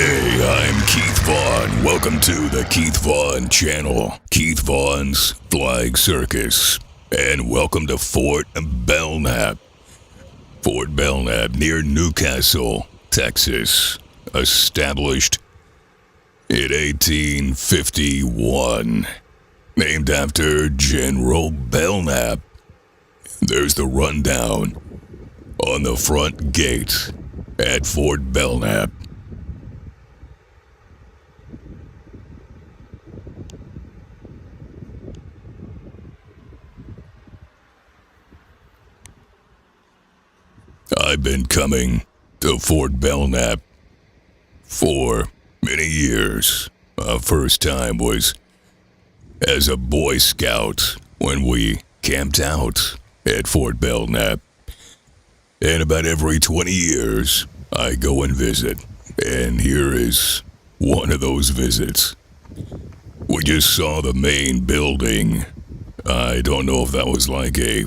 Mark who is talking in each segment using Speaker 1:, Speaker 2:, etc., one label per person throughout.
Speaker 1: Hey, I'm Keith Vaughn. Welcome to the Keith Vaughn channel, Keith Vaughn's Flying Circus. And welcome to Fort Belknap. Fort Belknap near Newcastle, Texas. Established in 1851. Named after General Belknap. There's the rundown on the front gate at Fort Belknap. I've been coming to Fort Belknap for many years. First time was as a Boy Scout when we camped out at Fort Belknap. And about every 20 years, I go and visit. And here is one of those visits. We just saw the main building. I don't know if that was like a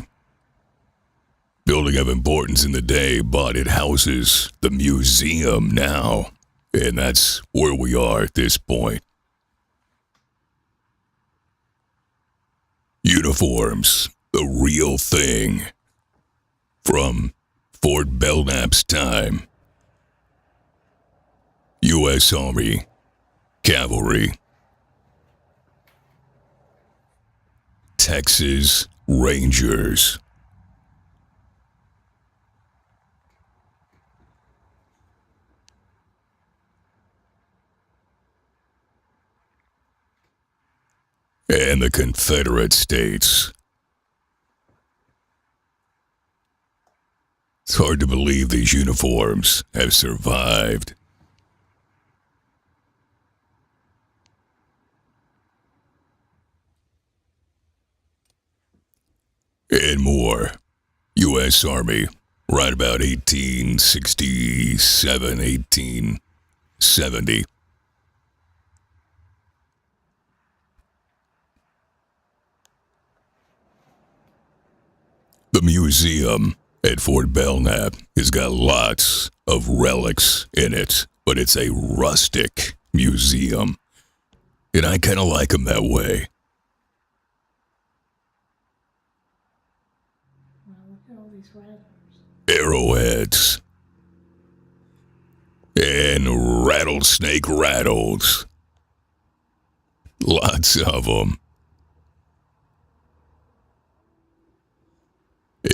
Speaker 1: building of importance in the day, but it houses the museum now. And that's where we are at this point. Uniforms, the real thing. From Fort Belknap's time. U.S. Army, Cavalry. Texas Rangers. And the Confederate States. It's hard to believe these uniforms have survived. And more. U.S. Army, right about 1867, 1870. The museum at Fort Belknap has got lots of relics in it, but it's a rustic museum. And I kind of like them that way.
Speaker 2: Wow, look at all these rattlers.
Speaker 1: Arrowheads. And rattlesnake rattles. Lots of them.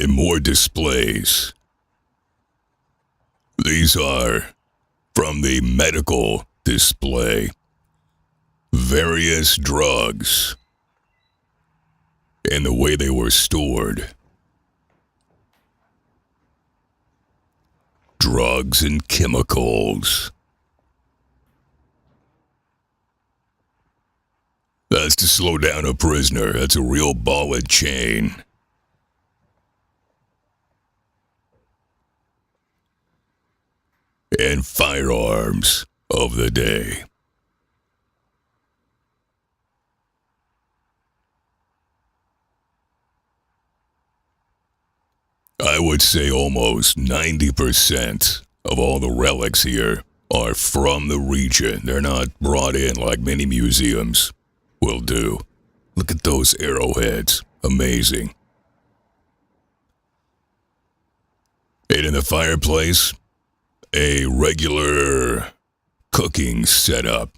Speaker 1: And more displays. These are from the medical display. Various drugs. And the way they were stored. Drugs and chemicals. That's to slow down a prisoner. That's a real ball and chain. And firearms of the day. I would say almost 90% of all the relics here are from the region. They're not brought in like many museums will do. Look at those arrowheads. Amazing. And in the fireplace, a regular cooking setup,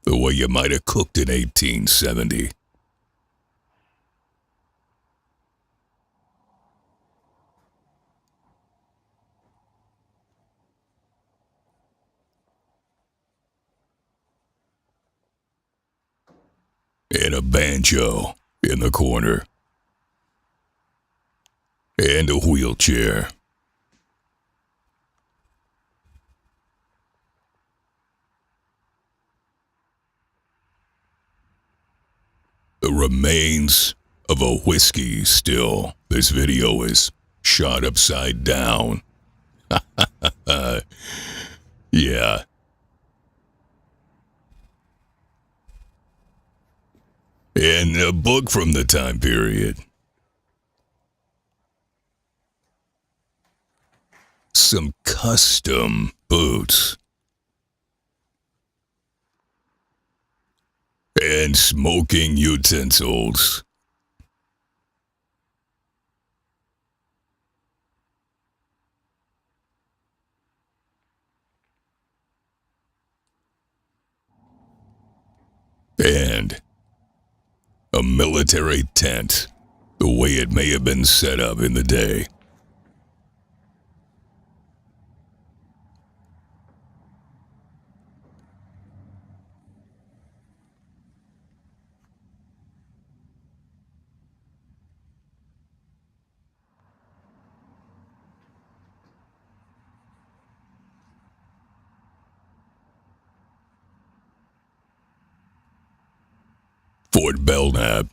Speaker 1: the way you might have cooked in 1870. And a banjo in the corner. And a wheelchair. The remains of a whiskey still. This video is shot upside down. Yeah. And a book from the time period. Some custom boots. and smoking utensils. And a military tent, the way it may have been set up in the day. Fort Belknap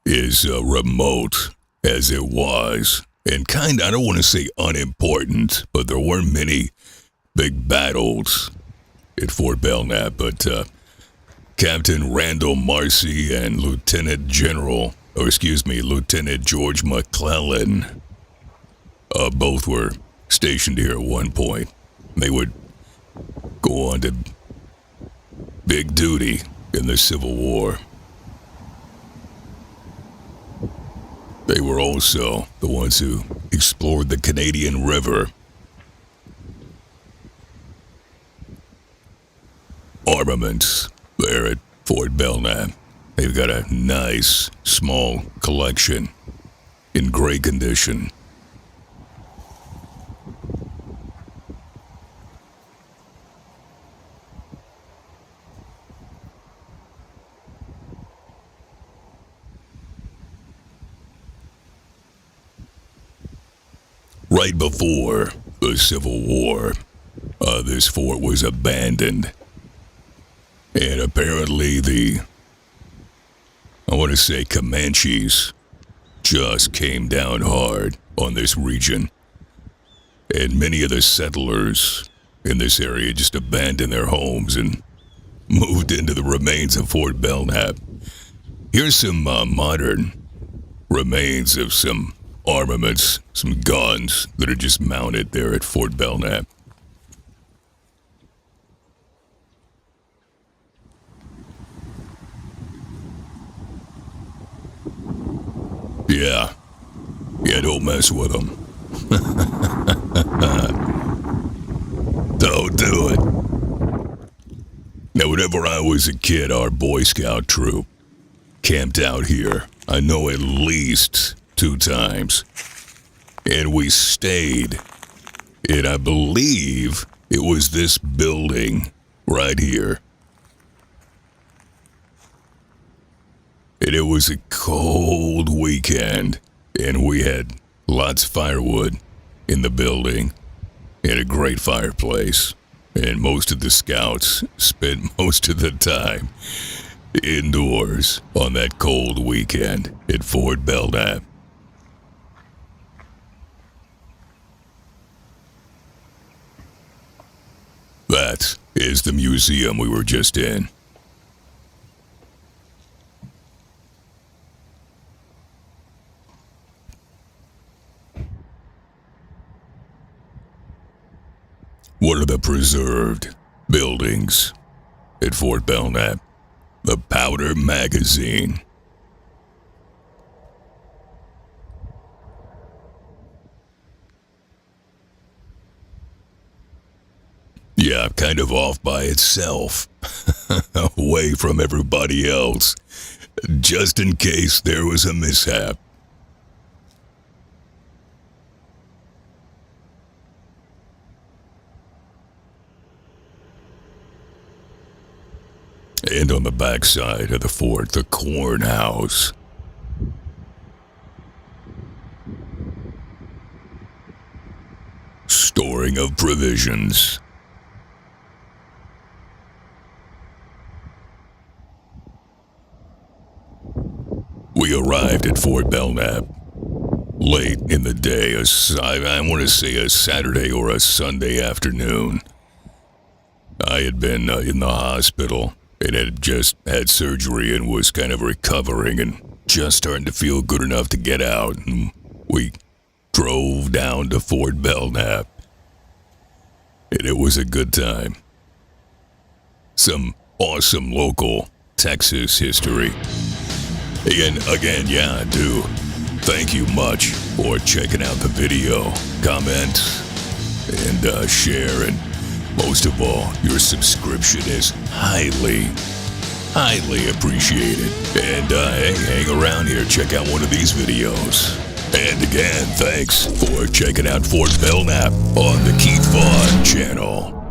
Speaker 1: is remote as it was, and I don't want to say unimportant, but there weren't many big battles at Fort Belknap. But Captain Randall Marcy and Lieutenant George McClellan, both were stationed here at one point. They would go on to big duty in the Civil War. They were also the ones who explored the Canadian River. Armaments there at Fort Belknap. They've got a nice, small collection in great condition. Right before the Civil War, this fort was abandoned. And apparently Comanches just came down hard on this region. And many of the settlers in this area just abandoned their homes and moved into the remains of Fort Belknap. Here's some modern remains of some armaments, some guns that are just mounted there at Fort Belknap. Yeah, don't mess with them. Don't do it. Now, whenever I was a kid, our Boy Scout troop camped out here, I know at least 2 times. And we stayed in, I believe, it was this building right here. And it was a cold weekend, and we had lots of firewood in the building and a great fireplace. And most of the scouts spent most of the time indoors on that cold weekend at Fort Belknap. That is the museum we were just in. One of the preserved buildings at Fort Belknap, the Powder Magazine. Yeah, kind of off by itself, away from everybody else, just in case there was a mishap. And on the backside of the fort, the corn house. Storing of provisions. We arrived at Fort Belknap late in the day, I want to say a Saturday or a Sunday afternoon. I had been in the hospital and had just had surgery and was kind of recovering and just starting to feel good enough to get out. And we drove down to Fort Belknap, and it was a good time. Some awesome local Texas history. And again, yeah, do thank you much for checking out the video, comment, and share, and most of all, your subscription is highly appreciated. And hey, hang around here, check out one of these videos. And again, thanks for checking out Fort Belknap on the Keith Vaughn channel.